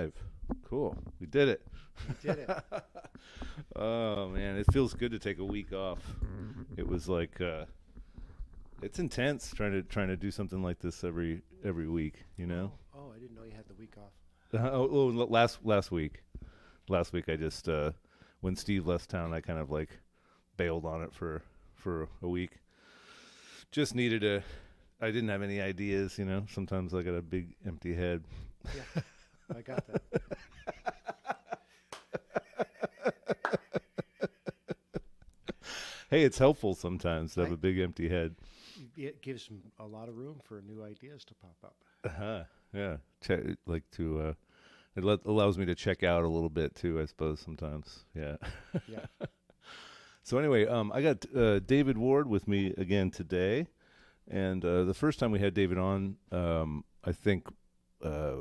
live. Cool. We did it. We did it. Oh man, it feels good to take a week off. It was like it's intense trying to do something like this every week, you know? Oh, I didn't know you had the week off. Last week. Last week I just when Steve left town, I kind of like bailed on it for a week. Just needed a I didn't have any ideas, you know. Sometimes I got a big empty head. Yeah, I got that. Hey, it's helpful sometimes to have I, a big empty head. it gives a lot of room for new ideas to pop up. Uh-huh. Yeah. Like to allows me to check out a little bit too, I suppose sometimes. Yeah. Yeah. So anyway, I got David Ward with me again today, and the first time we had David on, I think uh,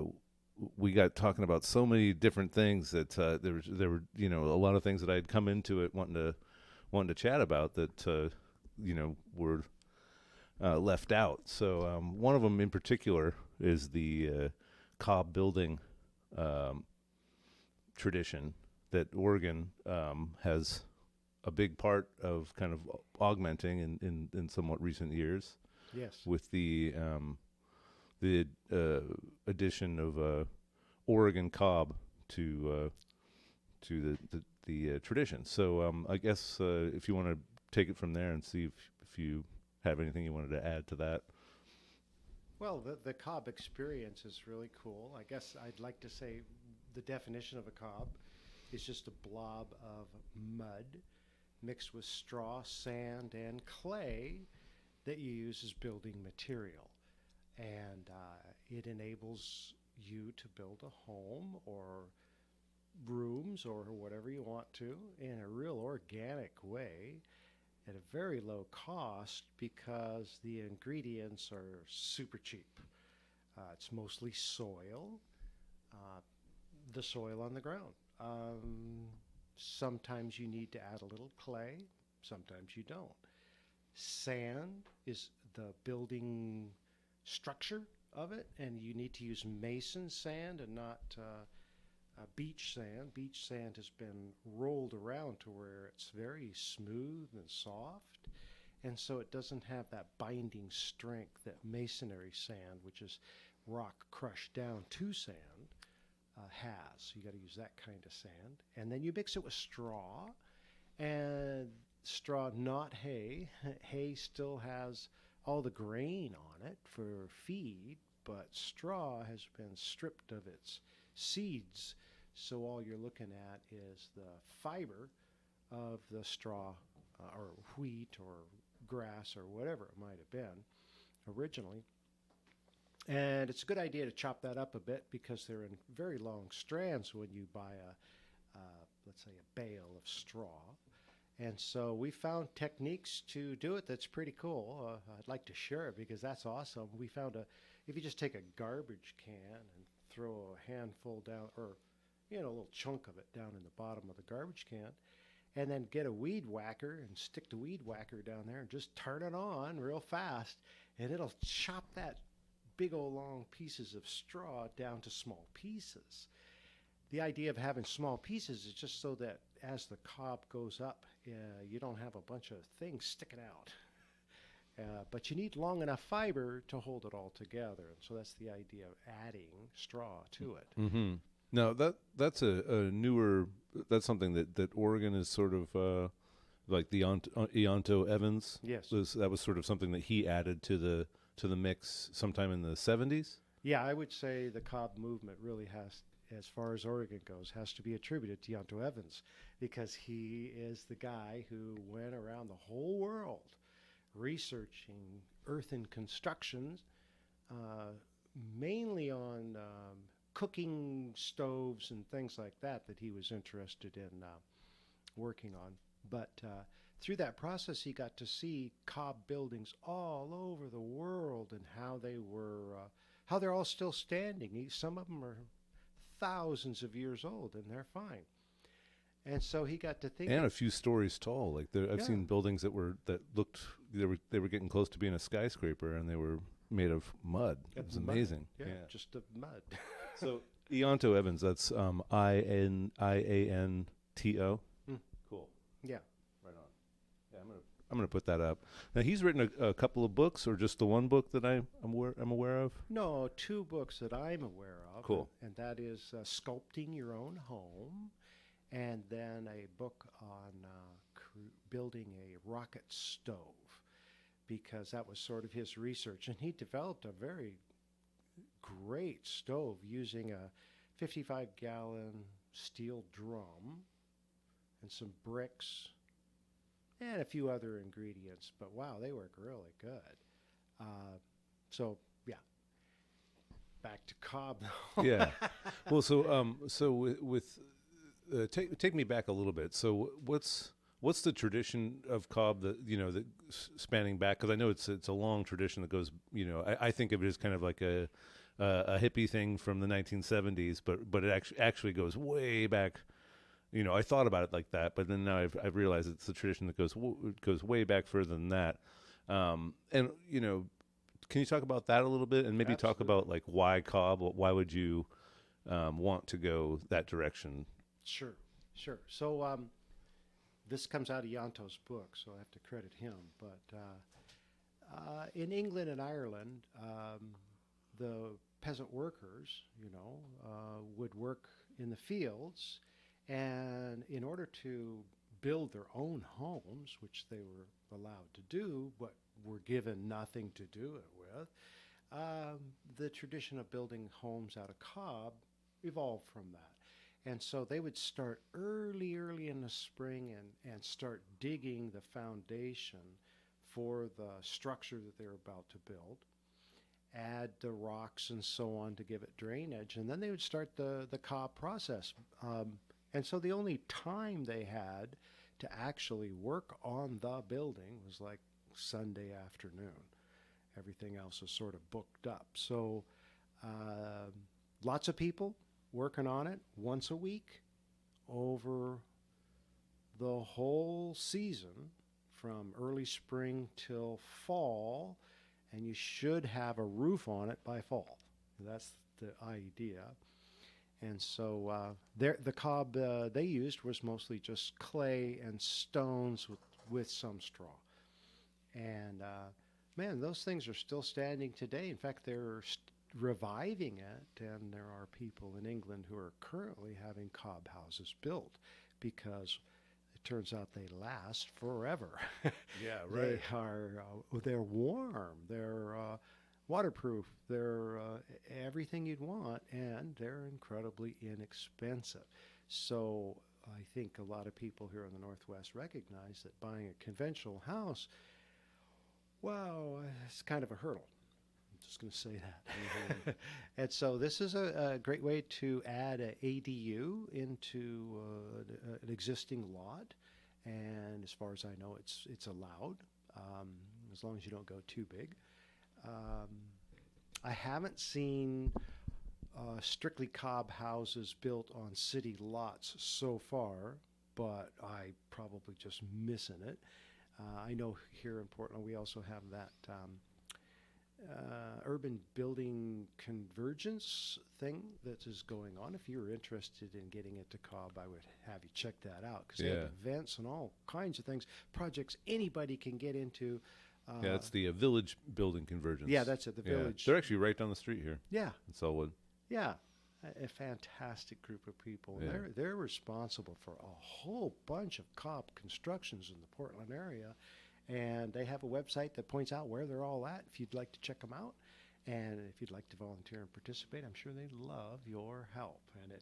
we got talking about so many different things that there were a lot of things that I had come into it wanting to chat about that were left out. So one of them in particular is the Cob Building um, tradition that Oregon has a big part of kind of augmenting in somewhat recent years Yes. with the addition of Oregon cob to the tradition. So I guess if you want to take it from there and see if you have anything you wanted to add to that. Well, the cob experience is really cool. I guess I'd like to say the definition of a cob is just a blob of mud mixed with straw, sand, and clay that you use as building material. And it enables you to build a home or rooms or whatever you want to in a real organic way at a very low cost because the ingredients are super cheap. It's mostly soil, uh, the soil on the ground. Sometimes you need to add a little clay, sometimes you don't. Sand is the building structure of it, and you need to use mason sand and not beach sand. Beach sand has been rolled around to where it's very smooth and soft, and so it doesn't have that binding strength that masonry sand, which is rock crushed down to sand, has. You got to use that kind of sand, and then you mix it with straw, and straw, not hay. Hay still has all the grain on it for feed, but straw has been stripped of its seeds. So all you're looking at is the fiber of the straw or wheat or grass or whatever it might have been originally. And it's a good idea to chop that up a bit because they're in very long strands when you buy let's say, a bale of straw. And so we found techniques to do it that's pretty cool. I'd like to share it because that's awesome. We found if you just take a garbage can and throw a handful down, or a little chunk of it down in the bottom of the garbage can, and then get a weed whacker and stick the weed whacker down there and just turn it on real fast, and it'll chop that big old long pieces of straw down to small pieces. The idea of having small pieces is just so that as the cob goes up, you don't have a bunch of things sticking out. But you need long enough fiber to hold it all together. And so that's the idea of adding straw to it. Mm-hmm. Now that's a newer. That's something that Oregon is sort of like the Eonto Evans. Yes. That was sort of something that he added to the mix sometime in the 70s. Yeah, I would say the cob movement really has, as far as Oregon goes, has to be attributed to Eonto Evans because he is the guy who went around the whole world researching earthen constructions, mainly on cooking stoves and things like that he was interested in working on. But through that process, he got to see cob buildings all over the world and how they're all still standing. Some of them are thousands of years old and they're fine. And so he got to think, and a few stories tall. Like I've seen buildings that looked they were getting close to being a skyscraper, and they were made of mud. It was amazing. Yeah, just of mud. So Ianto Evans. That's Ianto. Mm, Cool. yeah. Right on. Yeah, I'm gonna put that up. Now he's written a couple of books, or just the one book that I'm aware of. No, two books that I'm aware of, Cool. and that is Sculpting Your Own Home, and then a book on building a rocket stove, because that was sort of his research. And he developed a very great stove using a 55-gallon steel drum and some bricks and a few other ingredients. But wow, they work really good. So, yeah, back to Cobb. Yeah. Well, so with take me back a little bit. So what's the tradition of Cobb that that spanning back? Because I know it's a long tradition that goes. I think of it as kind of like a hippie thing from the 1970s, but it actually goes way back. I thought about it like that, but then now I've realized it's a tradition that goes way back further than that. And can you talk about that a little bit, and maybe talk Absolutely. about like why Cobb? Why would you want to go that direction? Sure, sure. So this comes out of Yanto's book, so I have to credit him. But in England and Ireland, the peasant workers, would work in the fields, and in order to build their own homes, which they were allowed to do, but were given nothing to do it with, the tradition of building homes out of cob evolved from that. And so they would start early in the spring and start digging the foundation for the structure that they're about to build, add the rocks and so on to give it drainage, and then they would start the cob process. And so the only time they had to actually work on the building was like Sunday afternoon. Everything else was sort of booked up. So lots of people working on it once a week over the whole season from early spring till fall, and you should have a roof on it by fall. That's the idea. And so the cob they used was mostly just clay and stones with some straw. And man, those things are still standing today. In fact, they're reviving it, and there are people in England who are currently having cob houses built because it turns out they last forever. Yeah, They're warm, they're waterproof, they're everything you'd want, and they're incredibly inexpensive. So I think a lot of people here in the Northwest recognize that buying a conventional house, well, it's kind of a hurdle. I'm just going to say that. Mm-hmm. And so this is a great way to add an ADU into an existing lot. And as far as I know, it's allowed, as long as you don't go too big. Um, I haven't seen strictly cob houses built on city lots so far, but I probably just missing it. I know here in Portland we also have that urban building convergence thing that is going on. If you're interested in getting into Cobb, I would have you check that out, because they have events and all kinds of things, projects anybody can get into. Yeah, it's the village building convergence. Yeah, that's it. The Yeah. village. They're actually right down the street here Yeah, in Selwood. yeah. A fantastic group of people. Yeah. They're responsible for a whole bunch of Cobb constructions in the Portland area, and they have a website that points out where they're all at if you'd like to check them out. And if you'd like to volunteer and participate, I'm sure they'd love your help. And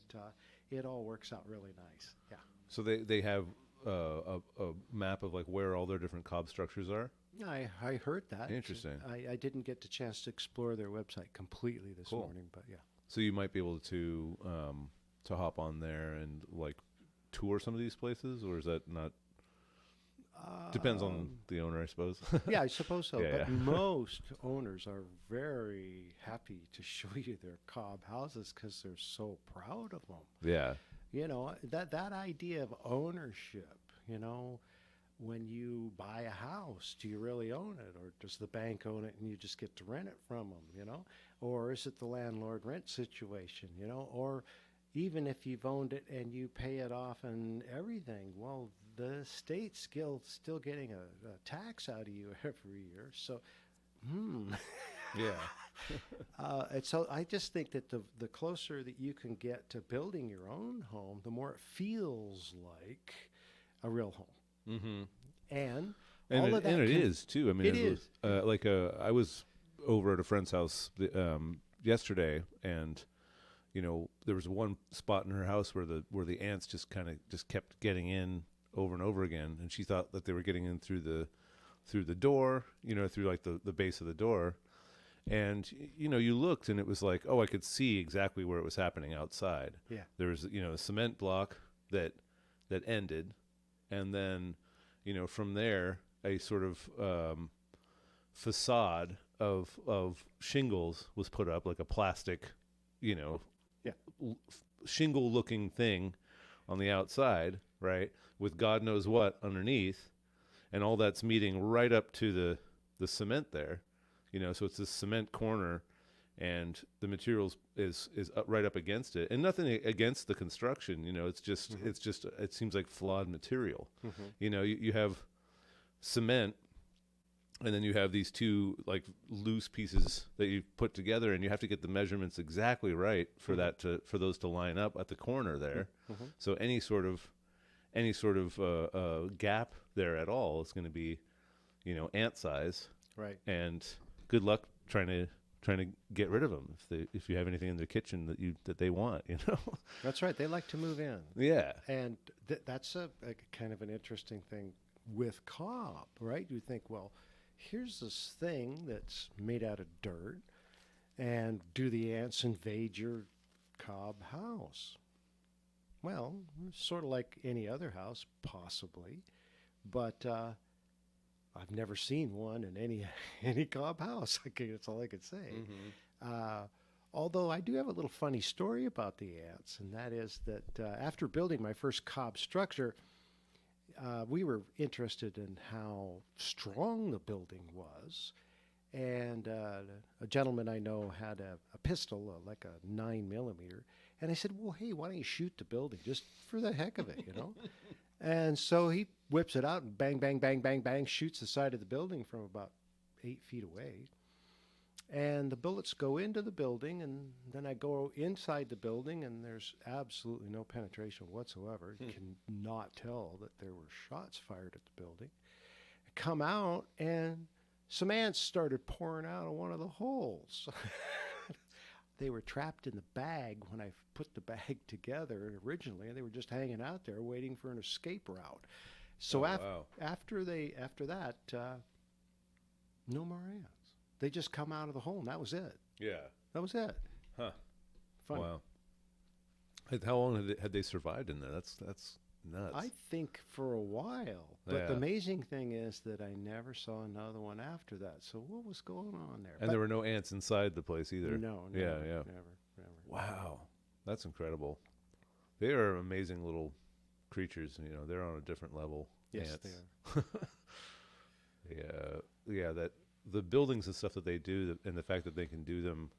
it all works out really nice. Yeah. So they have a map of like where all their different cob structures are. I heard that. Interesting. I didn't get the chance to explore their website completely this Cool. morning, but yeah. So you might be able to hop on there and like tour some of these places, or is that not? Depends on the owner, I suppose. Yeah, I suppose so. Yeah, But yeah. most owners are very happy to show you their cob houses because they're so proud of them. Yeah. That idea of ownership, when you buy a house, do you really own it, or does the bank own it and you just get to rent it from them, or is it the landlord rent situation, or even if you've owned it and you pay it off and everything, well, the state's still getting a tax out of you every year. So, Yeah. and so I just think that the closer that you can get to building your own home, the more it feels like a real home. Mm-hmm. And And all it, of that and it is too. I mean, it is. I was over at a friend's house yesterday, and there was one spot in her house where the ants just kept getting in over and over again, and she thought that they were getting in through the door, through like the base of the door. And you looked, and it was like, oh, I could see exactly where it was happening outside. Yeah. There was a cement block that ended, and then from there a sort of facade of shingles was put up, like a plastic, Yeah. shingle looking thing on the outside, right, with God knows what underneath, and all that's meeting right up to the cement there. So it's this cement corner, and the materials is up, right up against it, and nothing against the construction. It's just it seems like flawed material. You have cement, and then you have these two like loose pieces that you put together, and you have to get the measurements exactly right for for those to line up at the corner there. So any sort of gap there at all is going to be ant size, Right. and good luck trying to get rid of them if you have anything in their kitchen that they want. That's right. They like to move in. Yeah. And that's a kind of an interesting thing with Cob, right? You think, well, here's this thing that's made out of dirt, and do the ants invade your Cob house? Well, sort of like any other house, possibly, but I've never seen one in any Cob house. That's all I could say. Although I do have a little funny story about the ants, and that is that after building my first Cob structure, we were interested in how strong the building was. And a gentleman I know had a pistol, like a 9mm. And I said, well, hey, why don't you shoot the building just for the heck of it, And so he whips it out and bang, bang, bang, bang, bang, shoots the side of the building from about 8 feet away. And the bullets go into the building, and then I go inside the building, and there's absolutely no penetration whatsoever. You cannot tell that there were shots fired at the building. I come out, and some ants started pouring out of one of the holes. They were trapped in the bag when I put the bag together originally, and they were just hanging out there waiting for an escape route. So after that, no more ants. They just come out of the hole, and that was it. Yeah. That was it. Huh. Funny. Wow. How long had they survived in there? That's nuts. I think for a while. But the amazing thing is that I never saw another one after that. So what was going on there? And there were no ants inside the place either. No. Never. Wow. That's incredible. They are amazing little creatures. They're on a different level. Yes, ants. they are. Yeah. That the buildings and stuff that they do, and the fact that they can do them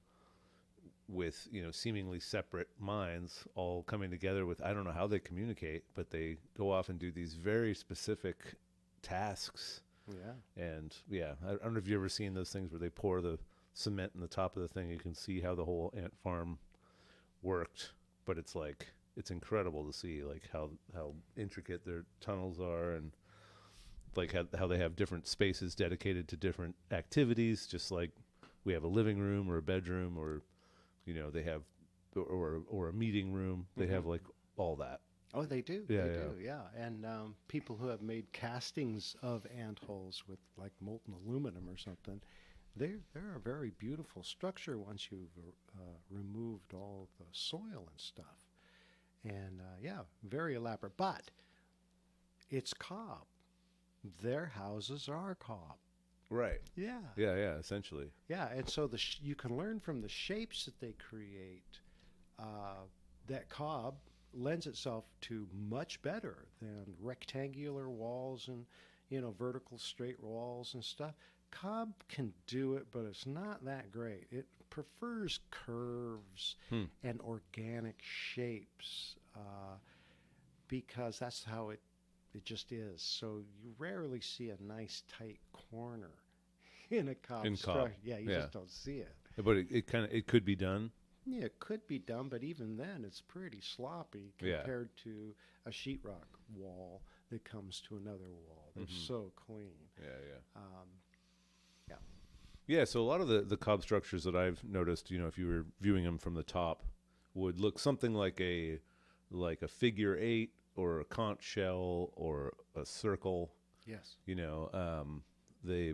with seemingly separate minds all coming together with, I don't know how they communicate, but they go off and do these very specific tasks. Yeah. And I don't know if you've ever seen those things where they pour the cement in the top of the thing. You can see how the whole ant farm worked, but it's incredible to see like how intricate their tunnels are, and like how they have different spaces dedicated to different activities, just like we have a living room or a bedroom, or they have or a meeting room. They have like all that. Oh, they do. Yeah, they do. Yeah. And people who have made castings of ant holes with like molten aluminum or something, they're a very beautiful structure once you've removed all the soil and stuff. And very elaborate. But it's Cob. Their houses are Cob. Right. Yeah. Yeah. Essentially. Yeah, and so you can learn from the shapes that they create that Cob lends itself to much better than rectangular walls vertical straight walls and stuff. Cob can do it, but it's not that great. It prefers curves Hmm. and organic shapes because that's how it just is. So you rarely see a nice tight corner in a Cob In Cob, structure. Yeah, you yeah. just don't see it. But it could be done. Yeah, it could be done, but even then, it's pretty sloppy Yeah. compared to a sheetrock wall that comes to another wall. They're so clean. Yeah, yeah. Yeah. Yeah, so a lot of the Cob structures that I've noticed, if you were viewing them from the top, would look something like a figure eight or a conch shell or a circle. Yes. They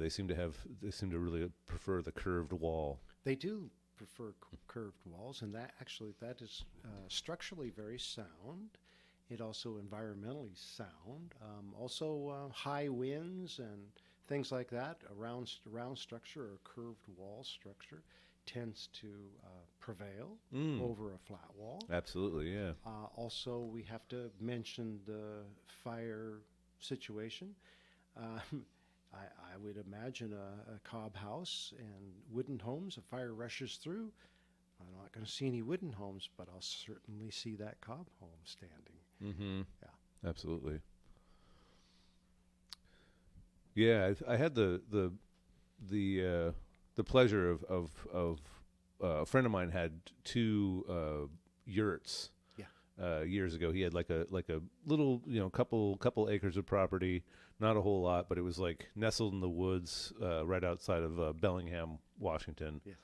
seem to really prefer the curved wall. They do prefer curved walls, and that is structurally very sound. It also environmentally sound. Also, high winds and things like that. A round structure or curved wall structure tends to prevail over a flat wall. Absolutely, yeah. Also, we have to mention the fire situation. I would imagine a Cob house and wooden homes, a fire rushes through. I'm not going to see any wooden homes, but I'll certainly see that Cob home standing. Mm-hmm. Yeah. Absolutely. Yeah, I had the pleasure of a friend of mine had two yurts. Yeah. Years ago, he had like a little couple acres of property, not a whole lot, but it was like nestled in the woods right outside of Bellingham, Washington. Yeah.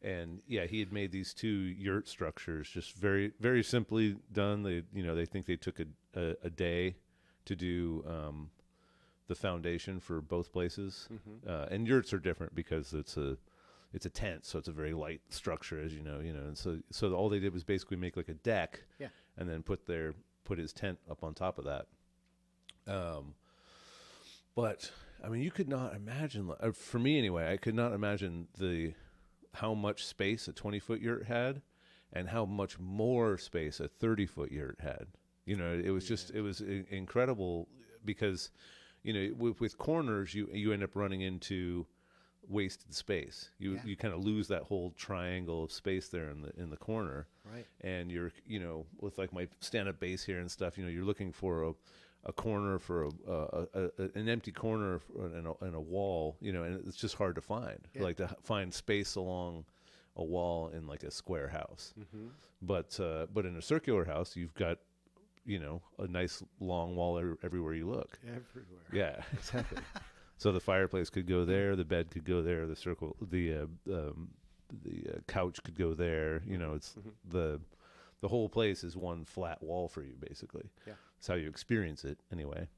And yeah, he had made these two yurt structures, just very very simply done. They think they took a day to do the foundation for both places. Mm-hmm. And yurts are different because it's a tent, so it's a very light structure, as you know, and so all they did was basically make like a deck, Yeah. and then put his tent up on top of that. But I mean, you could not imagine, for me anyway, I could not imagine how much space a 20-foot yurt had, and how much more space a 30-foot yurt had. It was just incredible because, with corners you end up running into wasted space. You kind of lose that whole triangle of space there in the corner. Right. And you're with like my stand-up bass here and stuff, you're looking for a corner for an empty corner and a wall, and it's just hard to find. Yeah. Like to find space along a wall in like a square house. Mm-hmm. But in a circular house, you've got a nice long wall everywhere you look. Everywhere. Yeah, exactly. So the fireplace could go there, the bed could go there, the couch could go there. It's the whole place is one flat wall for you, basically. Yeah. That's how you experience it, anyway.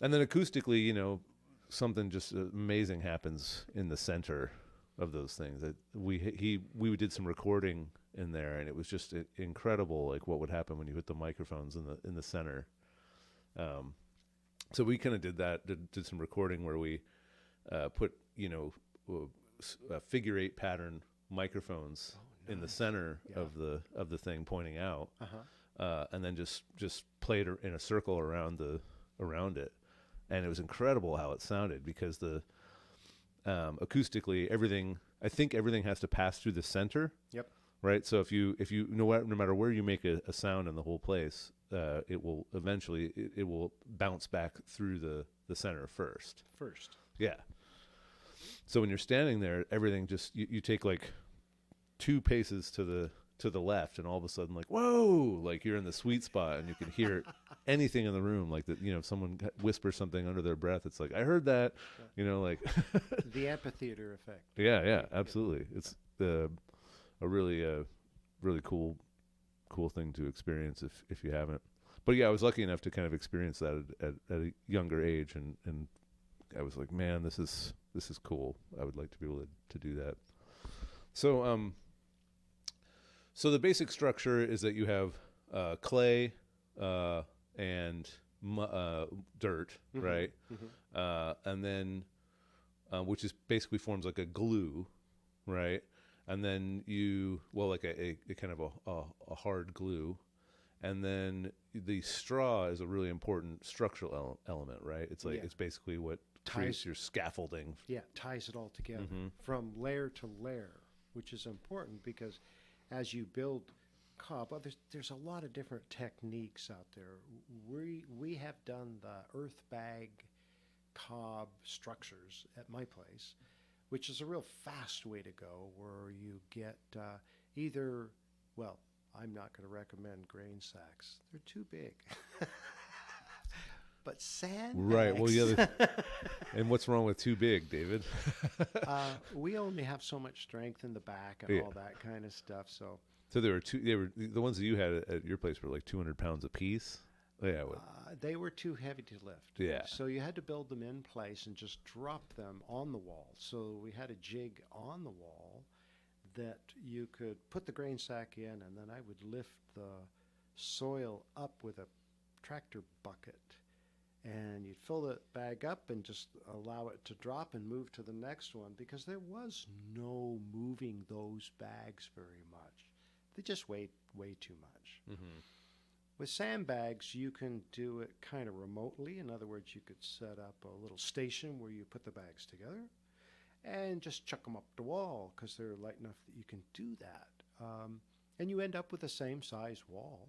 And then acoustically, something just amazing happens in the center of those things. That we did some recording in there, and it was just incredible, like what would happen when you hit the microphones in the center. So we kind of did some recording where we put figure eight pattern microphones in the center of the thing pointing out, and then just played in a circle around it, and it was incredible how it sounded because the acoustically everything has to pass through the center. Yep. Right. So if you no matter where you make a sound in the whole place, it will eventually it will bounce back through the center first. Yeah. So when you're standing there, everything just you take like 2 paces to the left, and all of a sudden, like, whoa, like you're in the sweet spot, and you can hear anything in the room. Like that, if someone whispers something under their breath, it's like, I heard that. Like the amphitheater effect. Yeah, absolutely. It's a really cool thing to experience if you haven't. But yeah, I was lucky enough to kind of experience that at a younger age, and I was like, man, this is cool. I would like to be able to do that. So the basic structure is that you have clay and dirt, Mm-hmm. right? Mm-hmm. And then which is basically forms like a glue, right? And then like a kind of a hard glue, and then the straw is a really important structural element, right? It's like Yeah. it's basically what creates Ties, your scaffolding. yeah, ties it all together Mm-hmm. from layer to layer, which is important because as you build cob, there's a lot of different techniques out there. We have done the earth bag cob structures at my place, which is a real fast way to go, where you get either, well, I'm not going to recommend grain sacks. They're too big. But Right. Well, sandbags. yeah. And what's wrong with too big, David? We only have so much strength in the back and Yeah. all that kind of stuff. So So there were two. They were the ones that you had at your place were like 200 pounds a piece. Yeah. they were too heavy to lift. Yeah. So you had to build them in place and just drop them on the wall. So we had a jig on the wall that you could put the grain sack in, and then I would lift the soil up with a tractor bucket. And you'd fill the bag up and just allow it to drop and move to the next one, because there was no moving those bags very much. They just weighed way too much. Mm-hmm. With sandbags, you can do it kind of remotely. In other words, you could set up a little station where you put the bags together and just chuck them up the wall, because they're light enough that you can do that. And you end up with the same size wall,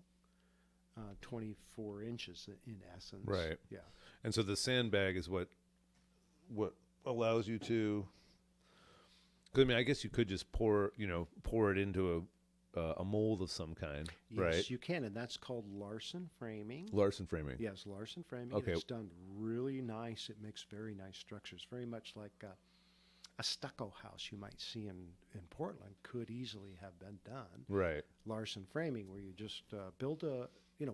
24 inches in essence. Right. Yeah. And so the sandbag is what allows you to. 'Cause I mean, I guess you could just pour it into a mold of some kind, Yes, right? you can, and that's called Larson framing. Larson framing. Yes, Larson framing. Okay. It's done really nice. It makes very nice structures, very much like a stucco house you might see in Portland could easily have been done. Right. Larson framing, where you just build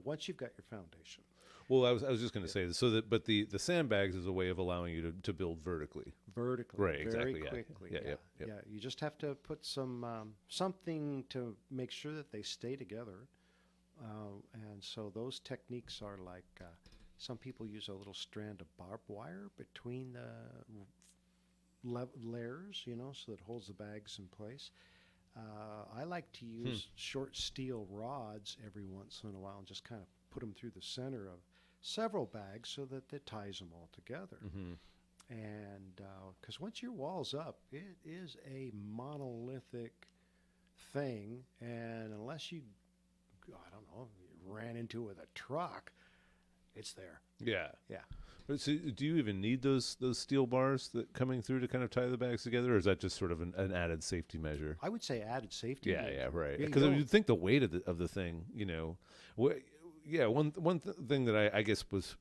once you've got your foundation. Well, I was just going to say this. So that, but the sandbags is a way of allowing you to build vertically. Vertically, Right, very exactly, yeah. quickly. Yeah, yep. Yeah, you just have to put some something to make sure that they stay together. And so those techniques are like some people use a little strand of barbed wire between the layers, so that holds the bags in place. I like to use short steel rods every once in a while and just kind of put them through the center of several bags so that it ties them all together. Mm-hmm. And because once your wall's up, it is a monolithic thing, and unless you, I don't know, ran into it with a truck, it's there. Yeah. Yeah. But so do you even need those steel bars that coming through to kind of tie the bags together, or is that just sort of an added safety measure? I would say added safety. Yeah, measure. yeah, right. Yeah, you Because don't- you'd think the weight of the thing, yeah. One thing that I guess was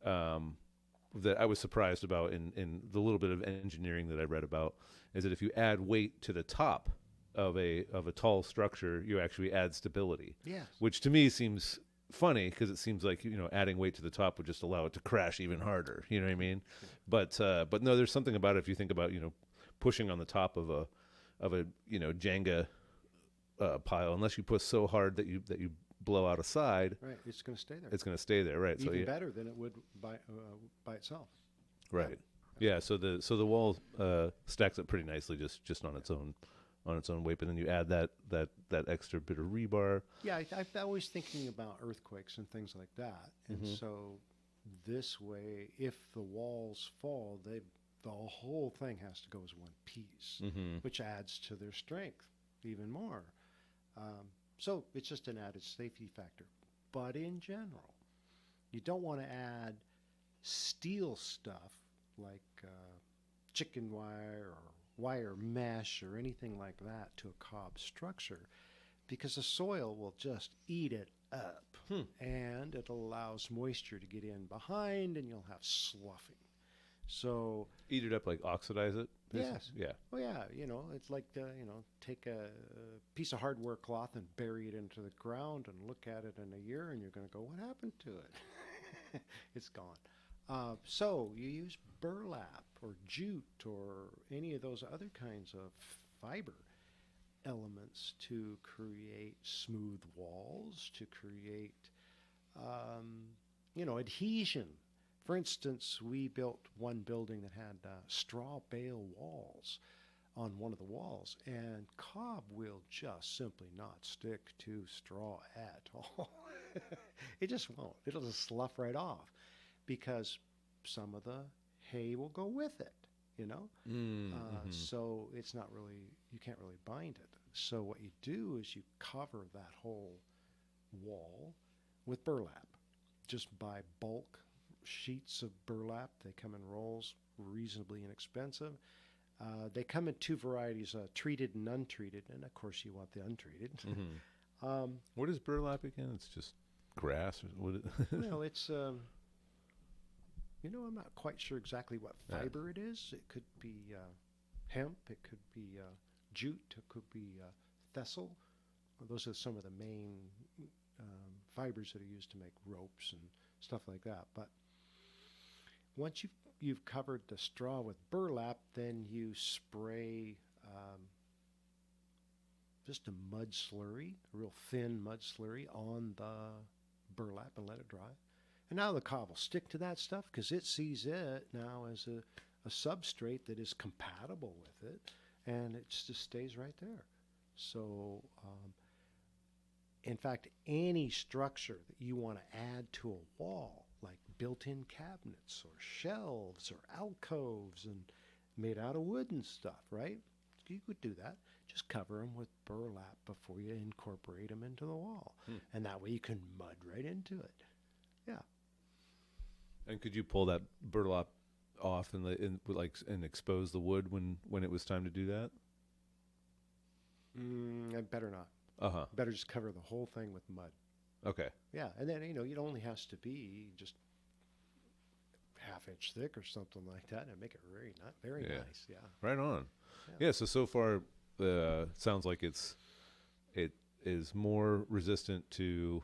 that I was surprised about in the little bit of engineering that I read about is that if you add weight to the top of a tall structure, you actually add stability. Yes. Which to me seems funny, because it seems like adding weight to the top would just allow it to crash even harder. You know what I mean? But no, there's something about it. If you think about pushing on the top of a Jenga pile, unless you push so hard that you blow out a side, Right. It's going to stay there. it's going to stay there, right? Even So better than it would by itself. right, yeah. So the wall stacks up pretty nicely just on its own weight, but then you add that extra bit of rebar. Yeah, I'm always thinking about earthquakes and things like that. And Mhm. so this way, if the walls fall, the whole thing has to go as one piece, Mm-hmm. which adds to their strength even more. So it's just an added safety factor. But in general, you don't want to add steel stuff like chicken wire or wire mesh or anything like that to a cob structure, because the soil will just eat it up, and it allows moisture to get in behind, and you'll have sloughing. So Eat it up, like oxidize it. Yes. Yeah. well, yeah, it's like take a piece of hardware cloth and bury it into the ground and look at it in a year, and you're going to go, what happened to it? It's gone. So you use burlap or jute or any of those other kinds of fiber elements to create smooth walls, to create, adhesion. For instance, we built one building that had straw bale walls. on one of the walls, and Cob will just simply not stick to straw at all. It just won't. It'll just slough right off because some of the hay will go with it, you know? So it's not really, you can't really bind it. So what you do is you cover that whole wall with burlap. Just buy bulk sheets of burlap. They come in rolls, reasonably inexpensive. They come in two varieties, treated and untreated, and of course you want the untreated. What is burlap again? It's just grass. Or what Well, it's I'm not quite sure exactly what fiber it is. It could be hemp. It could be jute. It could be thistle. Those are some of the main fibers that are used to make ropes and stuff like that. But once you've covered the straw with burlap, then you spray just a mud slurry, a real thin mud slurry on the burlap and let it dry. And now the cob will stick to that stuff because it sees it now as a substrate that is compatible with it, and it just stays right there. So, in fact, any structure that you want to add to a wall, like built-in cabinets or shelves or alcoves and made out of wood and stuff, right? You could do that. Just cover them with burlap before you incorporate them into the wall. And that way you can mud right into it. Yeah. And could you pull that burlap off and expose the wood when it was time to do that? Better not. Better just cover the whole thing with mud. Okay. Yeah, and then it only has to be just half-inch thick or something like that, and make it very nice. Yeah. Right on. Yeah. So far, sounds like it is more resistant to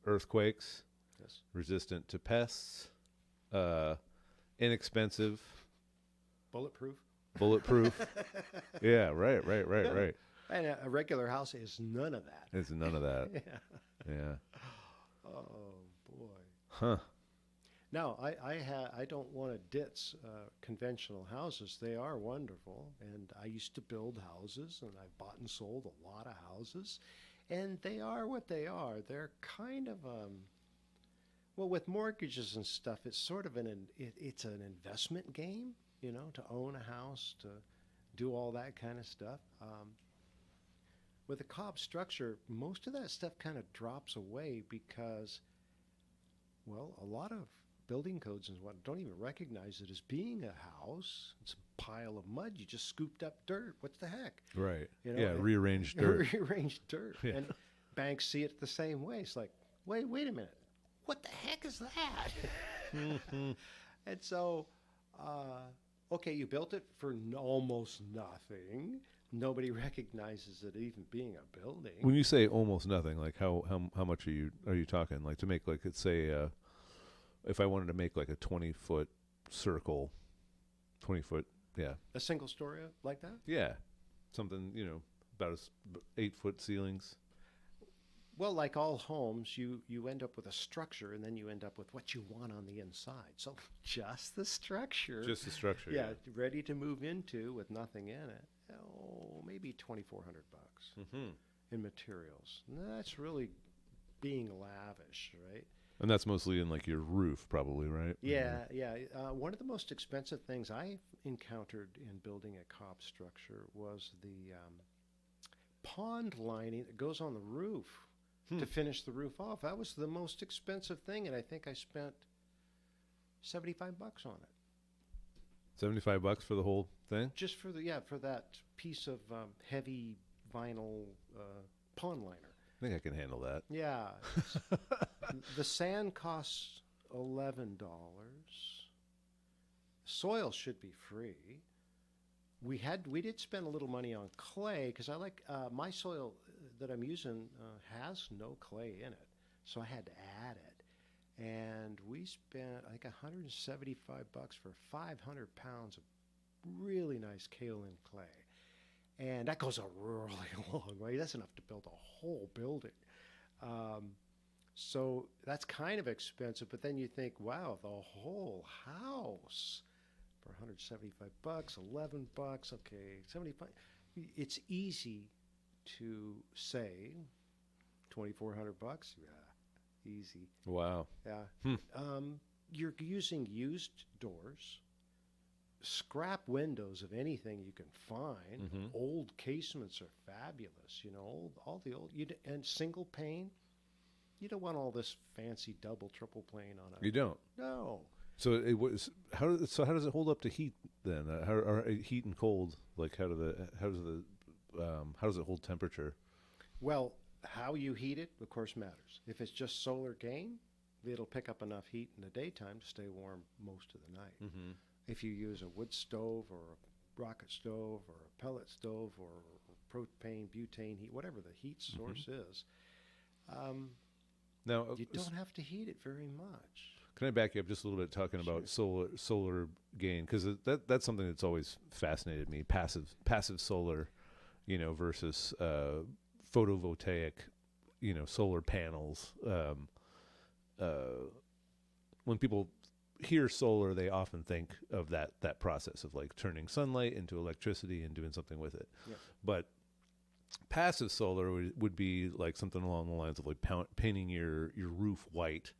earthquakes. Yes. Resistant to pests. Inexpensive. Bulletproof. Yeah. Right. And a regular house is none of that. It's none of that. Yeah. Oh boy. Huh. Now I don't want to ditz conventional houses. They are wonderful, and I used to build houses, and I've bought and sold a lot of houses, and they are what they are. They're kind of well, with mortgages and stuff, it's sort of it's an investment game, to own a house, to do all that kind of stuff. With a Cob structure, most of that stuff kind of drops away because, well, a lot of building codes and what don't even recognize it as being a house. It's a pile of mud. You just scooped up dirt. What the heck? Right. Rearranged dirt. Rearranged dirt. Yeah. And banks see it the same way. It's like, wait a minute. What the heck is that? And so, okay, you built it for almost nothing. Nobody recognizes it even being a building. When you say almost nothing, like how much are you talking? Like to make let's say if I wanted to make like a 20-foot circle, 20-foot, yeah. A single story like that? Yeah, something about 8-foot ceilings. Well, like all homes, you end up with a structure, and then you end up with what you want on the inside. So just the structure. Just the structure. Yeah, ready to move into with nothing in it. Oh, maybe $2,400 in materials. And that's really being lavish, right? And that's mostly in like your roof, probably, right? Yeah, yeah. One of the most expensive things I encountered in building a Cob structure was the pond lining that goes on the roof to finish the roof off. That was the most expensive thing, and I think I spent $75 on it. $75 for the whole thing? Just for for that piece of heavy vinyl pond liner. I think I can handle that. Yeah. The sand costs $11. Soil should be free. We did spend a little money on clay because I like my soil that I'm using has no clay in it, so I had to add it. And we spent like $175 for 500 pounds of really nice kaolin clay. And that goes a really long way. That's enough to build a whole building. So that's kind of expensive, but then you think, wow, the whole house for $175, $11, okay, 75. It's easy to say $2,400. Yeah, easy. Wow. Yeah. Hmm. You're using used doors, scrap windows of anything you can find. Mm-hmm. Old casements are fabulous, all the old, and single pane. You don't want all this fancy double, triple pane on You don't. No. So it was how does it hold up to heat then? Heat and cold, like how does it hold temperature? Well, how you heat it, of course, matters. If it's just solar gain, it'll pick up enough heat in the daytime to stay warm most of the night. Mm-hmm. If you use a wood stove or a rocket stove or a pellet stove or propane, butane heat, whatever the heat source is, Now, you don't have to heat it very much. can I back you up just a little bit talking about solar gain, because that's something that's always fascinated me. Passive solar, versus photovoltaic, solar panels. When people hear solar, they often think of that process of like turning sunlight into electricity and doing something with it. Yep. But passive solar would be like something along the lines of like painting your roof white,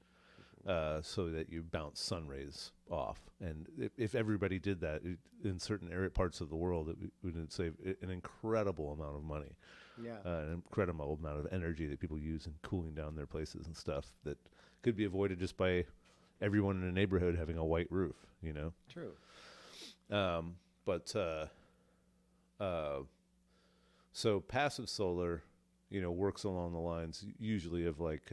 so that you bounce sun rays off. And if everybody did that in certain parts of the world, it would save an incredible amount of money. Yeah. An incredible amount of energy that people use in cooling down their places and stuff that could be avoided just by everyone in a neighborhood having a white roof, True. So passive solar, works along the lines usually of like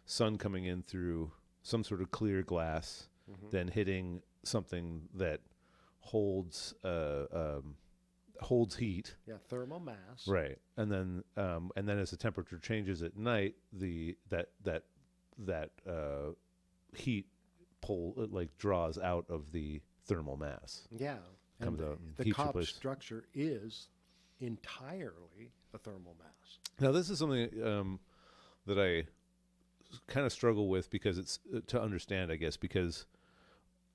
sun coming in through some sort of clear glass, then hitting something that holds heat. Yeah, thermal mass. Right, and then as the temperature changes at night, that heat draws out of the thermal mass. Yeah. Comes and out and the heats your Cob place. structure is entirely a thermal mass. Now, this is something that I kind of struggle with, because it's to understand, I guess, because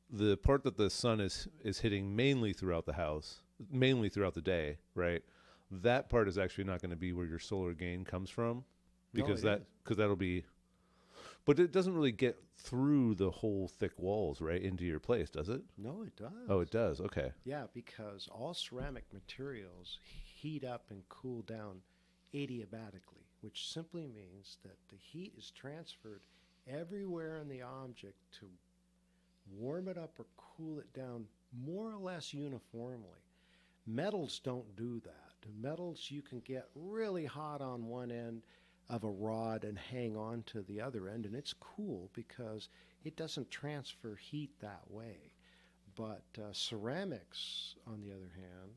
the part that the sun is hitting mainly throughout the house, mainly throughout the day, right? That part is actually not going to be where your solar gain comes from, because that'll be, but it doesn't really get through the whole thick walls right into your place, does it? No, it does. Oh, it does. Okay. Yeah, because all ceramic materials heat up and cool down adiabatically, which simply means that the heat is transferred everywhere in the object to warm it up or cool it down more or less uniformly. Metals don't do that. Metals, you can get really hot on one end of a rod and hang on to the other end, and it's cool because it doesn't transfer heat that way. But ceramics, on the other hand,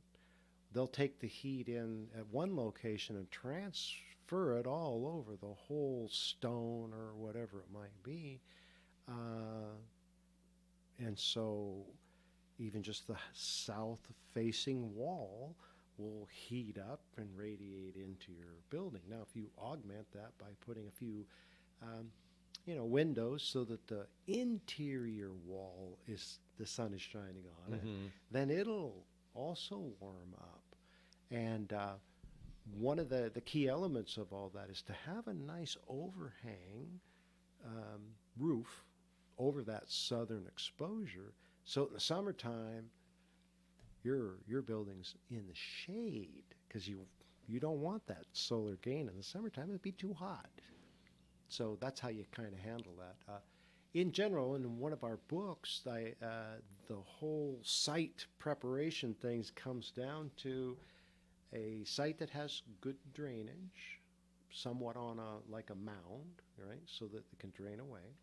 they'll take the heat in at one location and transfer it all over the whole stone or whatever it might be. And so even just the south-facing wall will heat up and radiate into your building. Now, if you augment that by putting a few, windows so that the interior wall the sun is shining on it, then it'll also warm up. And one of the key elements of all that is to have a nice overhang roof over that southern exposure, so in the summertime your building's in the shade, because you don't want that solar gain in the summertime. It'd be too hot. So that's how you kind of handle that. In general, in one of our books, the whole site preparation things comes down to a site that has good drainage, somewhat on like a mound, right, so that it can drain away.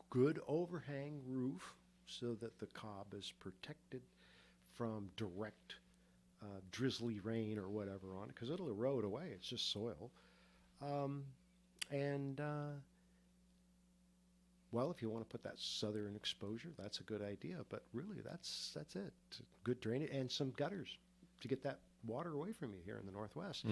Good overhang roof, so that the cob is protected from direct drizzly rain or whatever on it, because it'll erode away. It's just soil. Well, if you want to put that southern exposure, that's a good idea. But really, that's it. Good drainage and some gutters to get that water away from you here in the Northwest.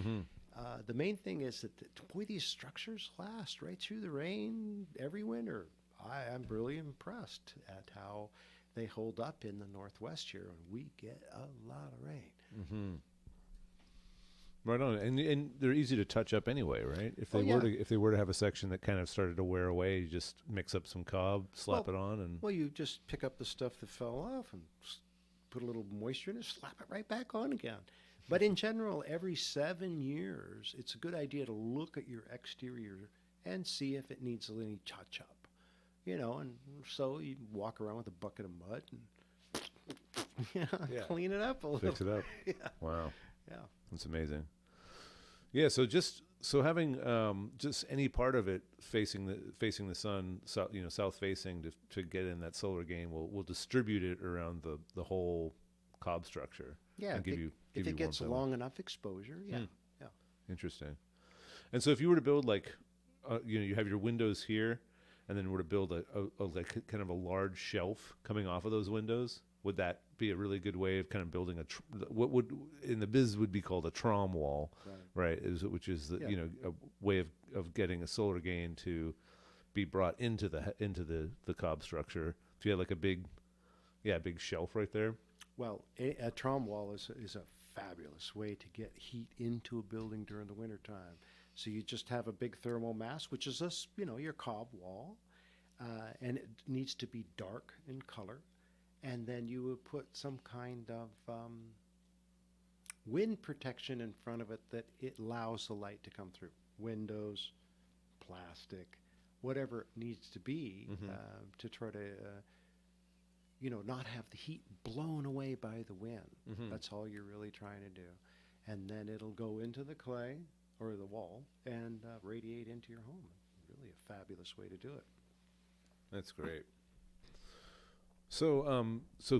The main thing is that, boy, these structures last right through the rain every winter. I'm really impressed at how they hold up in the Northwest here, and we get a lot of rain. Mm-hmm. Right on, and they're easy to touch up anyway, right? If Oh, they yeah. if they were to have a section that kind of started to wear away, you just mix up some cob, slap Well, it on, and well, you just pick up the stuff that fell off and put a little moisture in it, slap it right back on again. But in general, every 7 years, it's a good idea to look at your exterior and see if it needs any touch up. And so you walk around with a bucket of mud and yeah, clean it up a little. fix it up. Yeah, Wow, yeah. that's amazing. Yeah, so having just any part of it facing the sun, south facing to get in that solar gain will distribute it around the whole cob structure. Yeah, and if it gets warmth. long enough exposure, yeah, yeah. Interesting. And so if you were to build like, you have your windows here, and then were to build a like kind of a large shelf coming off of those windows, would that be a really good way of kind of building what would in the biz would be called a trom wall, right? Which is Yeah. a way of getting a solar gain to be brought into the cob structure. If you had like a big shelf right there. Well, a trom wall is a fabulous way to get heat into a building during the wintertime. So you just have a big thermal mass, which is your cob wall, and it needs to be dark in color. And then you would put some kind of wind protection in front of it that it allows the light to come through. Windows, plastic, whatever it needs to be to try to not have the heat blown away by the wind. Mm-hmm. That's all you're really trying to do. And then it'll go into the clay or the wall and radiate into your home. Really a fabulous way to do it. That's great. So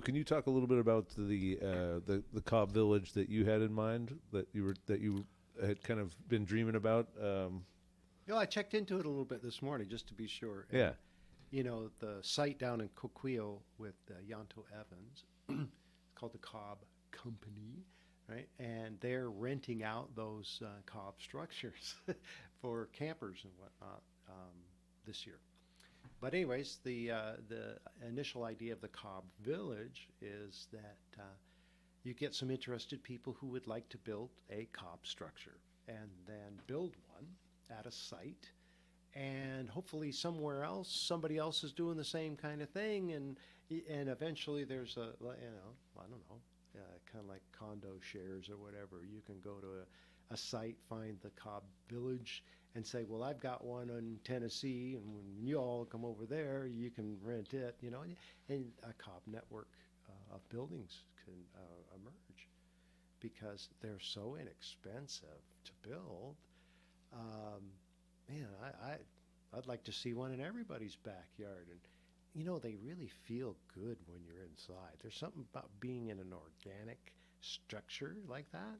can you talk a little bit about the Cobb Village that you had in mind that you had kind of been dreaming about? I checked into it a little bit this morning just to be sure. And, Yeah. the site down in Coquille with Yanto Evans, it's called the Cobb Company, right? And they're renting out those Cobb structures for campers and whatnot this year. But anyways, the initial idea of the Cobb Village is that you get some interested people who would like to build a Cobb structure and then build one at a site, and hopefully somewhere else somebody else is doing the same kind of thing, and eventually there's I don't know, kind of like condo shares or whatever. You can go to a site, find the Cobb Village, and say, well, I've got one in Tennessee, and when you all come over there, you can rent it, and a Cobb network of buildings can emerge because they're so inexpensive to build. Man, I'd like to see one in everybody's backyard, and they really feel good when you're inside. There's something about being in an organic structure like that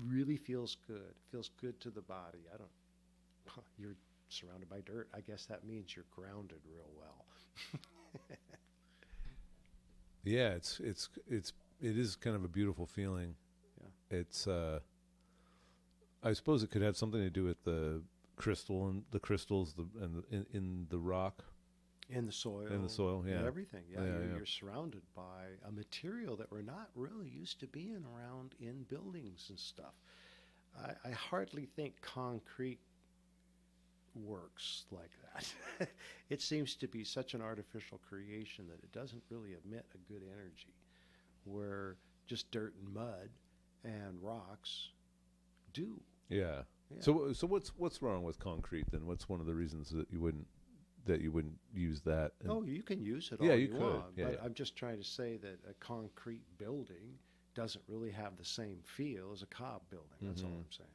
really feels good. It feels good to the body. You're surrounded by dirt. I guess that means you're grounded real well. Yeah, it is kind of a beautiful feeling. Yeah. It's I suppose it could have something to do with the crystal and the crystals in the rock. In the soil. In the soil, yeah. Everything. Yeah, Yeah. you're surrounded by a material that we're not really used to being around in buildings and stuff. I hardly think concrete works like that. It seems to be such an artificial creation that it doesn't really emit a good energy, where just dirt and mud and rocks do. Yeah. Yeah. So what's wrong with concrete then? What's one of the reasons that you wouldn't use that? Oh, you can use it Yeah, all you you could. want, Yeah, but yeah. I'm just trying to say that a concrete building doesn't really have the same feel as a Cobb building. That's all I'm saying.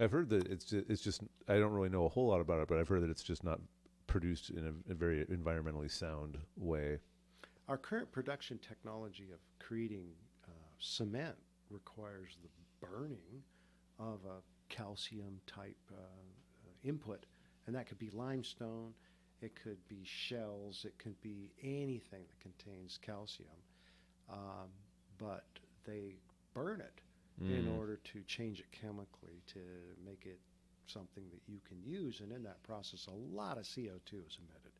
I've heard that it's just I don't really know a whole lot about it, but I've heard that it's just not produced in a very environmentally sound way. Our current production technology of creating cement requires the burning of a calcium type input, and that could be limestone, it could be shells, it could be anything that contains calcium, but they burn it in order to change it chemically to make it something that you can use, and in that process a lot of CO2 is emitted.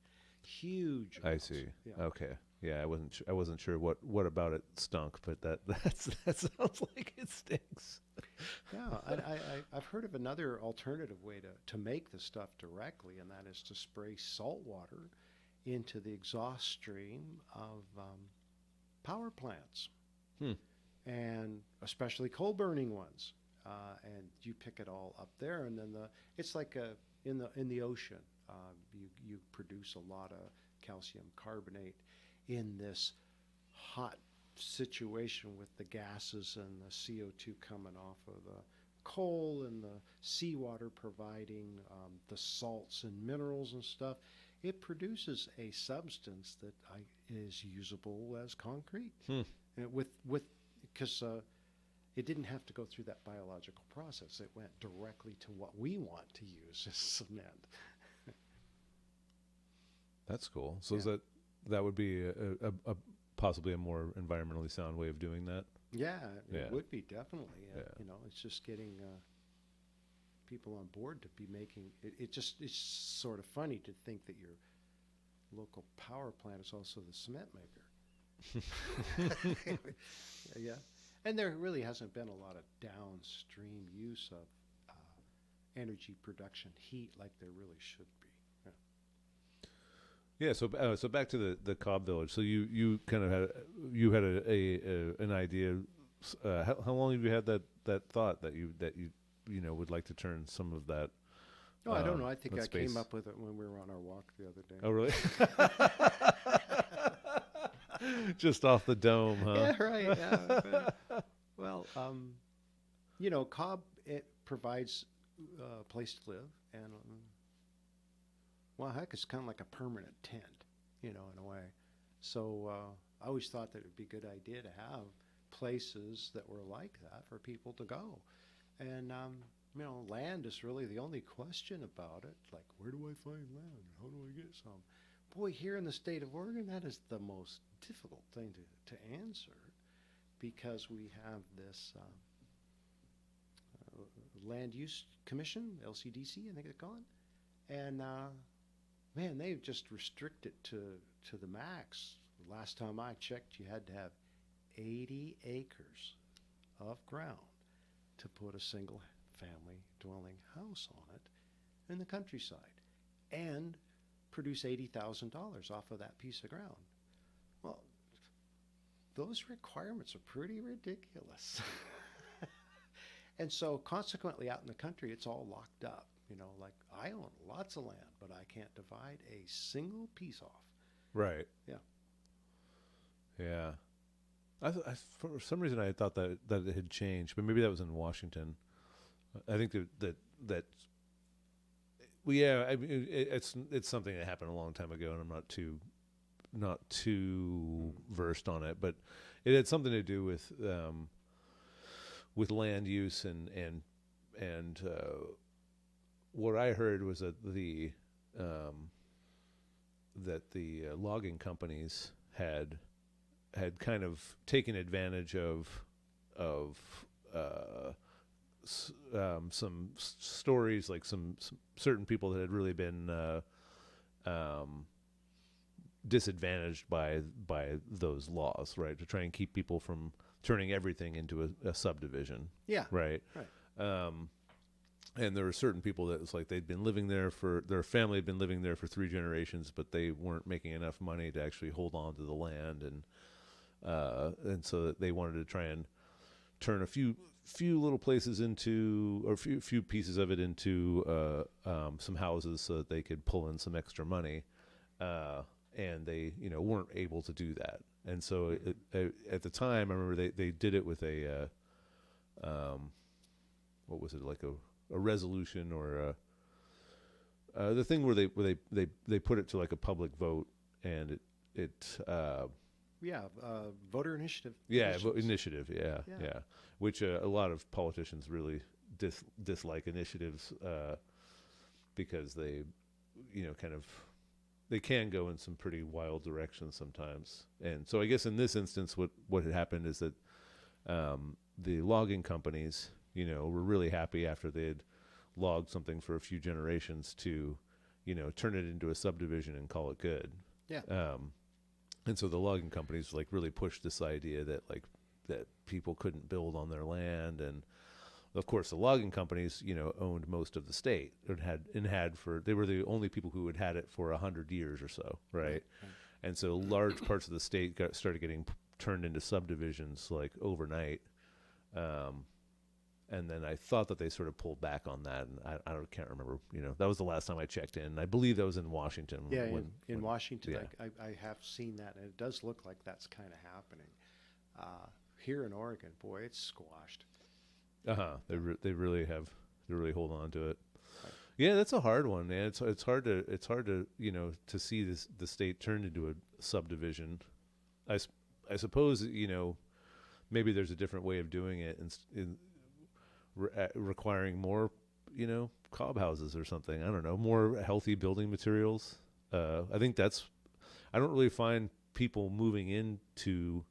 Huge I amounts. see. Yeah. Okay. Yeah, I wasn't sure what about it stunk, but that sounds like it stinks. Yeah, I've heard of another alternative way to make the stuff directly, and that is to spray salt water into the exhaust stream of power plants, Hmm. and especially coal burning ones. And you pick it all up there, and then it's like in the ocean. You produce a lot of calcium carbonate in this hot situation with the gases and the CO2 coming off of the coal and the seawater providing the salts and minerals and stuff. It produces a substance that is usable as concrete. Hmm. And because it didn't have to go through that biological process. It went directly to what we want to use as cement. That's cool. So Yeah. is that would be a possibly a more environmentally sound way of doing that? Yeah, it Yeah. would be definitely. Yeah. It's just getting people on board to be making it. It's sort of funny to think that your local power plant is also the cement maker. Yeah, and there really hasn't been a lot of downstream use of energy production heat like there really should be. Yeah. So back to the Cobb Village. So you kind of had an idea. How long have you had that thought that you would like to turn some of that? Oh, I don't know. I think that I space. came up with it when we were on our walk the other day. Oh, really? Just off the dome, huh? Yeah, right. Yeah. Well, Cobb, it provides a place to live, and well, heck, it's kind of like a permanent tent, in a way. So I always thought that it'd be a good idea to have places that were like that for people to go, and land is really the only question about it. Like, where do I find land? How do I get some? Boy, here in the state of Oregon, that is the most difficult thing to answer, because we have this Land Use Commission, LCDC, I think they call it, and man, they've just restricted to the max. Last time I checked, you had to have 80 acres of ground to put a single family dwelling house on it in the countryside and produce $80,000 off of that piece of ground. Well, those requirements are pretty ridiculous. And so consequently out in the country, it's all locked up. Like, I own lots of land, but I can't divide a single piece off. Right. Yeah. Yeah. For some reason, I thought that it had changed, but maybe that was in Washington. I think that well, yeah. I mean, it's something that happened a long time ago, and I'm not too versed on it, but it had something to do with land use and what I heard was that the logging companies had kind of taken advantage of some stories, like some certain people that had really been disadvantaged by those laws, right? To try and keep people from turning everything into a subdivision. Yeah. Right. Right. And there were certain people that it's like they'd been living there their family had been living there for 3 generations, but they weren't making enough money to actually hold on to the land, and so that they wanted to try and turn a few little places into, or few pieces of it into some houses so that they could pull in some extra money, and they weren't able to do that. And so at the time, I remember they did it with a what was it, like a resolution, or the thing where they put it to like a public vote, and it Yeah. Voter initiative. initiative, yeah, Yeah. which a lot of politicians really dislike initiatives, because they kind of, they can go in some pretty wild directions sometimes. And so I guess in this instance, what had happened is that the logging companies, were really happy after they'd logged something for a few generations to, turn it into a subdivision and call it good. Yeah. And so the logging companies like really pushed this idea that people couldn't build on their land, and of course the logging companies owned most of the state and they were the only people who had it for 100 years or so, right? And so large parts of the state started getting turned into subdivisions like overnight. And then I thought that they sort of pulled back on that, and I can't remember. That was the last time I checked in. I believe that was in Washington. Yeah, in Washington, yeah. I have seen that, and it does look like that's kind of happening. Here in Oregon, boy, it's squashed. They really hold on to it. Right. Yeah, that's a hard one, man. It's hard to to see the state turned into a subdivision. I suppose maybe there's a different way of doing it requiring more cob houses or something. I don't know, more healthy building materials. I think I don't really find people moving into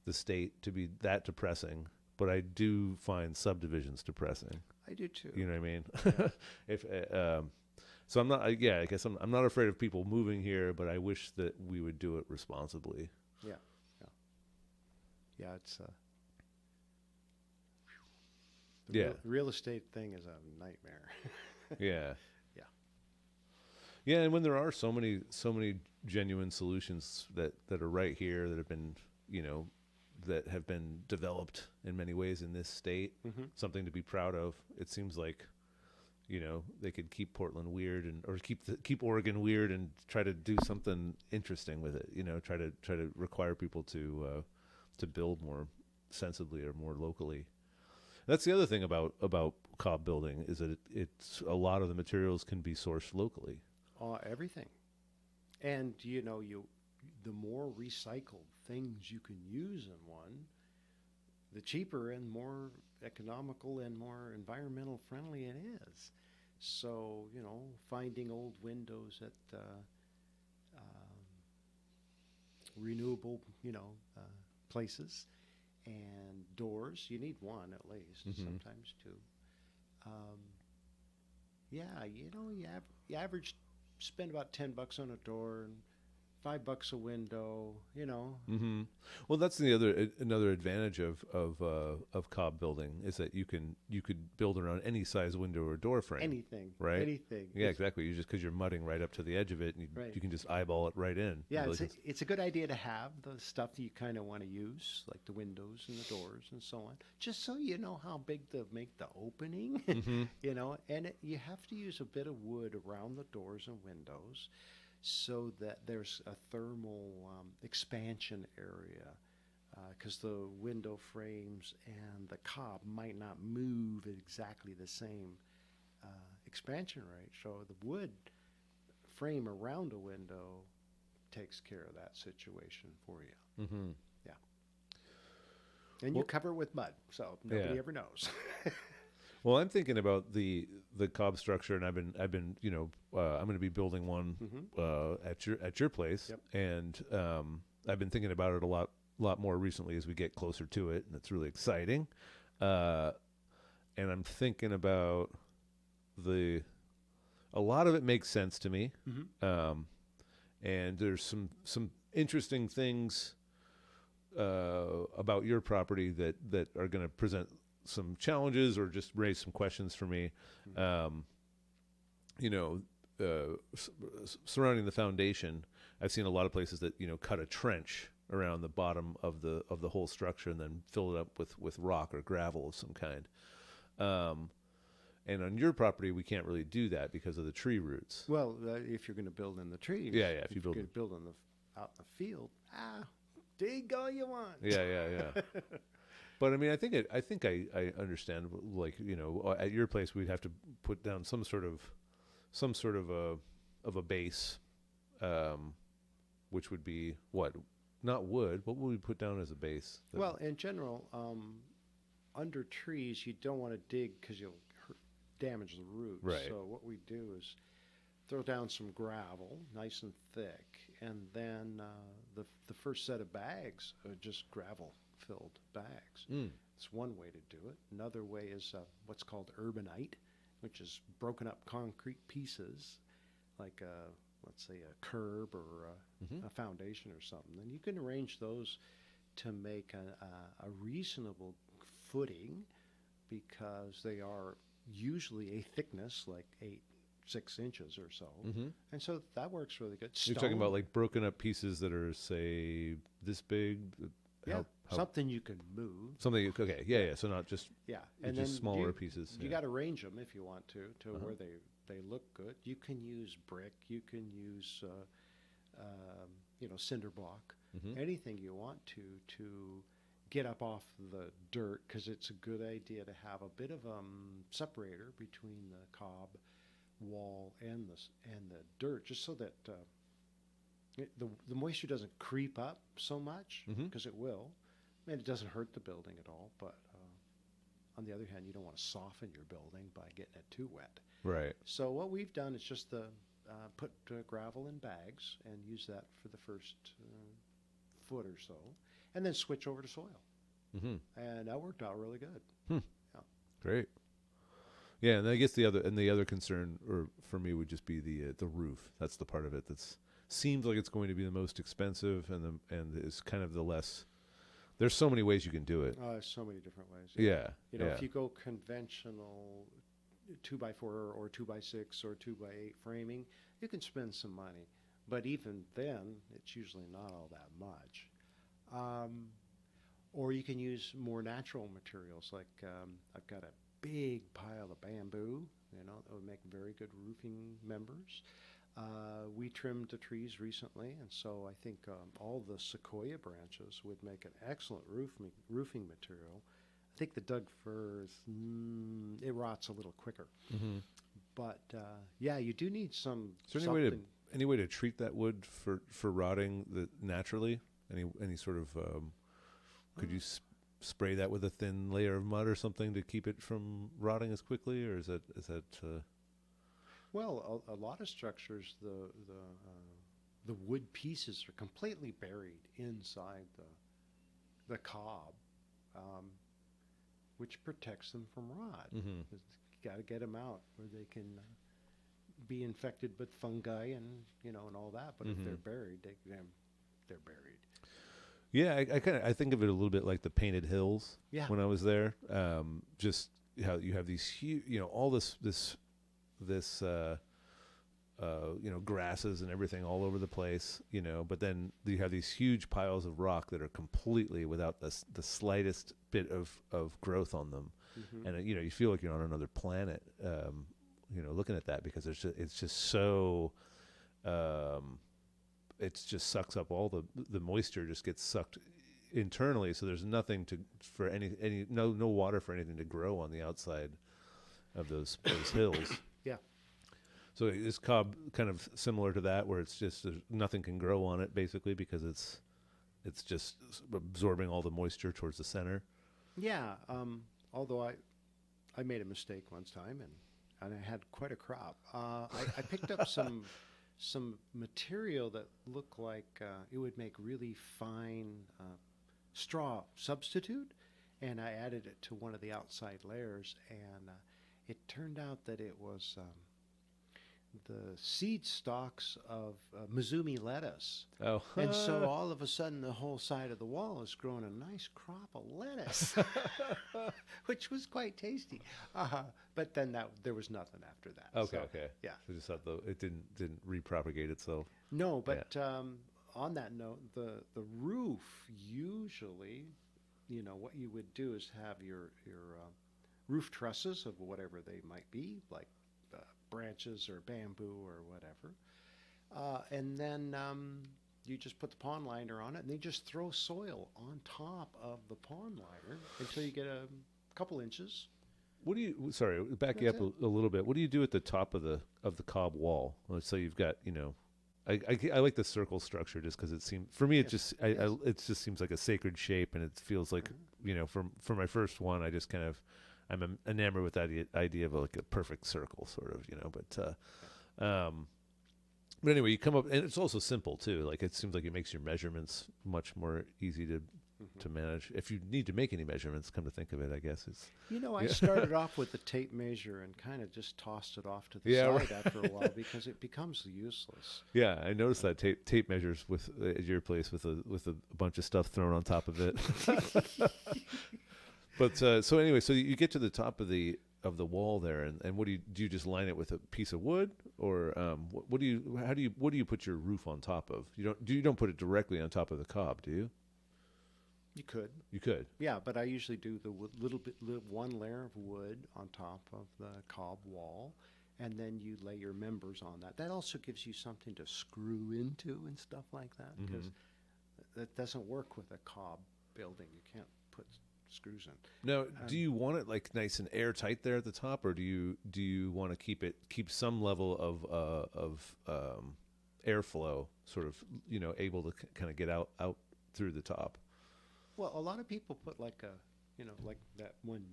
the state to be that depressing, but I do find subdivisions depressing. I do too. You know what I mean? Yeah. If so, I'm not. I guess I'm not afraid of people moving here, but I wish that we would do it responsibly. Yeah. It's the real estate thing is a nightmare. Yeah. Yeah. Yeah, and when there are so many genuine solutions that are right here that have been that have been developed in many ways in this state, something to be proud of. It seems like they could keep Portland weird or keep Oregon weird and try to do something interesting with it. Try to require people to build more sensibly or more locally. That's the other thing about Cob Building is that it's a lot of the materials can be sourced locally. Everything, and the more recycled things you can use in one, the cheaper and more economical and more environmental friendly it is. So finding old windows at renewable places. And doors, you need one at least, sometimes two. You average spend about $10 on a door and $5 a window. Mm-hmm. Well, that's another advantage of Cob Building is that you could build around any size window or door frame. Anything, right? Anything. Yeah, exactly. You just because you're mudding right up to the edge of it, and you can just eyeball it right in. Yeah, it's a good idea to have the stuff that you kind of want to use, like the windows and the doors and so on, just so you know how big to make the opening. And you have to use a bit of wood around the doors and windows, so that there's a thermal expansion area, because the window frames and the cob might not move at exactly the same expansion rate. So the wood frame around a window takes care of that situation for you. Mm-hmm. Yeah. And you cover it with mud, so nobody ever knows. Well, I'm thinking about the cob structure, and I've been I'm going to be building one at your place, and I've been thinking about it a lot more recently as we get closer to it, and it's really exciting. And I'm thinking about a lot of it makes sense to me, and there's some interesting things about your property that are going to present some challenges or just raise some questions for me. Surrounding the foundation, I've seen a lot of places that cut a trench around the bottom of the whole structure and then fill it up with rock or gravel of some kind. And on your property, we can't really do that because of the tree roots. Well, if you're going to build in the trees, if you build out in the field, dig all you want. Yeah. But I mean, I think I understand. Like at your place, we'd have to put down some sort of a base, which would be what? Not wood. What would we put down as a base? Well, in general, under trees, you don't want to dig because you'll damage the roots. Right. So what we do is throw down some gravel, nice and thick, and then the first set of bags are just gravel-filled bags. It's one way to do it. Another way is what's called urbanite, which is broken up concrete pieces like let's say a curb or Hmm. a foundation or something, then you can arrange those to make a reasonable footing because they are usually a thickness like 6 inches or so, Hmm. and so that works really good. You're talking Stone, about like broken up pieces that are, say, this big. yeah, something you can move. Something? Okay, yeah, yeah. So not just Yeah, it's and just then smaller pieces. you Yeah. got to arrange them if you want to Uh-huh. where they look good. You can use brick, you can use cinder block, Hmm. anything you want to get up off the dirt because it's a good idea to have a bit of separator between the cob wall and the dirt, just so that the moisture doesn't creep up so much Hmm. because it will, and it doesn't hurt the building at all. But on the other hand, you don't want to soften your building by getting it too wet. Right. So what we've done is just put gravel in bags and use that for the first foot or so, and then switch over to soil. Hmm. And that worked out really good. Hmm. Yeah. Great. Yeah, and I guess the other concern, or for me, would just be the roof. That's the part of it that's seems like it's going to be the most expensive, and is kind of the less. There's so many ways you can do it. So many different ways. Yeah. Yeah. If you go conventional 2x4 or 2x6 or 2x8 framing, you can spend some money. But even then, it's usually not all that much. Or you can use more natural materials. Like I've got a big pile of bamboo, that would make very good roofing members. We trimmed the trees recently, and so I think all the sequoia branches would make an excellent roofing material. I think the Doug fir it rots a little quicker, Hmm. but yeah, you do need some Is there something. any way to treat that wood for rotting naturally? Any sort of could you spray that with a thin layer of mud or something to keep it from rotting as quickly, or is that Well, a lot of structures, the wood pieces are completely buried inside the cob, um, which protects them from rot. hmm. You got to get them out where they can be infected with fungi and all that. But if Hmm. they're buried, they're buried. Yeah, I think of it a little bit like the Painted Hills Yeah. when I was there. Just how you have these huge, all this grasses and everything all over the place, but then you have these huge piles of rock that are completely without the slightest bit of growth on them. Hmm. And you feel like you're on another planet, looking at that, because it's just so it just sucks up all the moisture, just gets sucked internally, so there's nothing for any no water for anything to grow on the outside of those hills. Yeah. So is Cob kind of similar to that, where it's just nothing can grow on it basically because it's just absorbing all the moisture towards the center? Yeah. Although I made a mistake once time and I had quite a crop. I picked up some material that looked like it would make really fine straw substitute, and I added it to one of the outside layers, and it turned out that it was the seed stalks of Mizumi lettuce. Oh. And so all of a sudden, the whole side of the wall has grown a nice crop of lettuce, which was quite tasty. But then there was nothing after that. Okay, So, okay. yeah. So just thought it didn't repropagate itself. No, but on that note, the roof usually, what you would do is have your roof trusses of whatever they might be, like branches or bamboo or whatever, and then you just put the pond liner on it, and they just throw soil on top of the pond liner until you get a couple inches. What do you? Sorry, back you That's up a little bit. What do you do at the top of the Cob wall? Let's say you've got, I like the circle structure just because it seems, for me, it Yes. just Yes. it just seems like a sacred shape, and it feels like, for my first one, I just kind of I'm enamored with that idea of like a perfect circle, sort of, but anyway, you come up, and it's also simple too. Like it seems like it makes your measurements much more easy to manage. If you need to make any measurements, come to think of it, I guess it's I started off with the tape measure and kind of just tossed it off to the Yeah, side after a while because it becomes useless. yeah. I noticed that tape measures with at your place with a bunch of stuff thrown on top of it. But so anyway, so you get to the top of the wall there, and what do you just line it with a piece of wood, or what do you put your roof on top of? You don't put it directly on top of the cob, do you? You could. You could. Yeah, but I usually do the one layer of wood on top of the cob wall, and then you lay your members on that. That also gives you something to screw into and stuff like that, because that doesn't work with a cob building. You can't put screws in. Now, do you want it like nice and airtight there at the top, or do you want to keep some level of airflow, sort of able to kind of get out through the top? Well, a lot of people put like like that one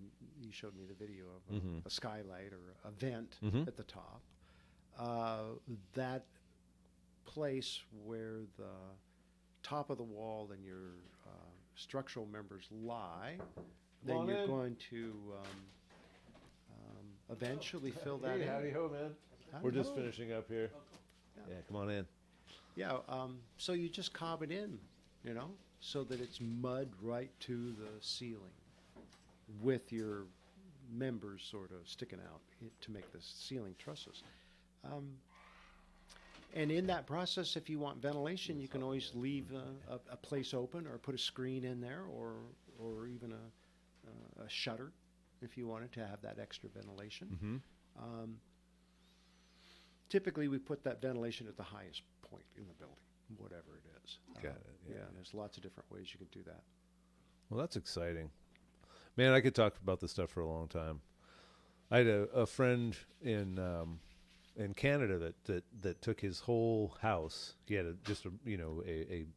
you showed me the video of a skylight or a vent at the top. That place where the top of the wall and your structural members lie, then you're going to eventually fill that in. Howdy ho, man. We're just finishing up here. Yeah, come on in. Yeah, so you just cob it in, so that it's mud right to the ceiling with your members sort of sticking out to make the ceiling trusses. And in that process, if you want ventilation, you can always leave a place open or put a screen in there, or even a shutter if you wanted to have that extra ventilation. Typically, we put that ventilation at the highest point in the building, whatever it is. Got it. Yeah. There's lots of different ways you can do that. Well, that's exciting. Man, I could talk about this stuff for a long time. I had a friend in Canada that took his whole house. He had a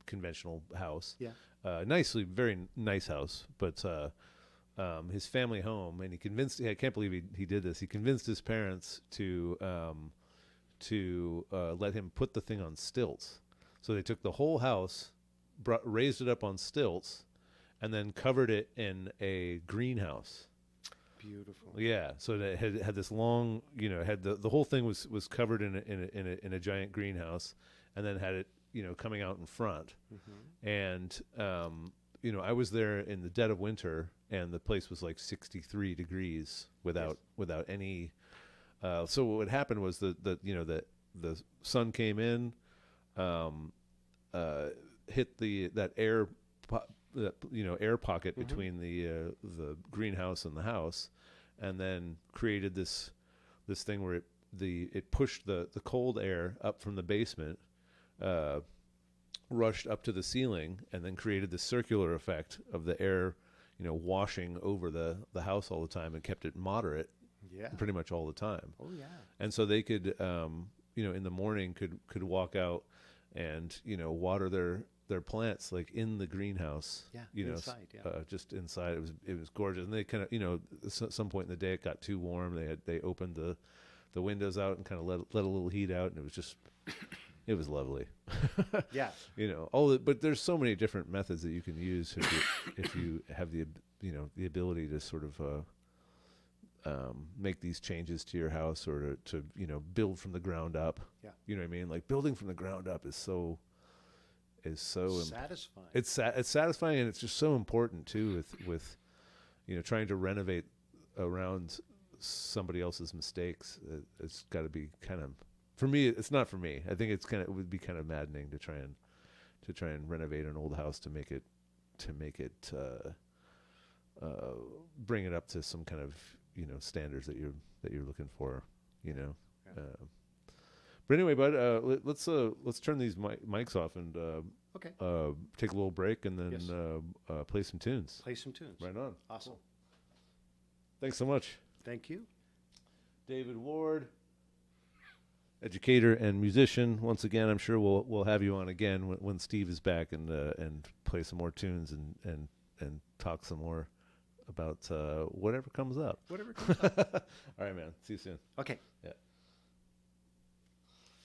conventional house. Yeah. Very nice house, but his family home, and I can't believe he did this. He convinced his parents to let him put the thing on stilts. So they took the whole house, raised it up on stilts, and then covered it in a greenhouse. Beautiful. Yeah, so it had this long, had the whole thing was covered in a giant greenhouse, and then had it coming out in front. And I was there in the dead of winter, and the place was like 63 degrees without any. So what happened was that the sun came in, hit that air air pocket between the greenhouse and the house, and then created this thing where it pushed the cold air up from the basement, rushed up to the ceiling, and then created this circular effect of the air washing over the house all the time, and kept it moderate pretty much all the time. Oh yeah. And so they could in the morning could walk out and water their plants like in the greenhouse. Inside. Just inside. It was gorgeous. And they kind of some point in the day it got too warm. They opened the windows out and kind of let a little heat out, and it was just it was lovely. Yeah. But there's so many different methods that you can use if you have the ability to sort of make these changes to your house, or to build from the ground up. Yeah. You know what I mean? Like building from the ground up is so satisfying. It's satisfying, and it's just so important too with trying to renovate around somebody else's mistakes. It's got to be kind of, for me, it's not for me. I think it would be kind of maddening to try and renovate an old house to make it bring it up to some kind of standards that you're looking for. Yeah. But anyway, bud, let's turn these mics off and Okay. take a little break, and then Yes. play some tunes. Play some tunes. Right on. Awesome. Cool. Thanks so much, Thank you. David Ward, educator and musician. Once again, I'm sure we'll have you on again when Steve is back, and play some more tunes and talk some more about whatever comes up. Whatever comes up. All right, man. See you soon. Okay. Yeah.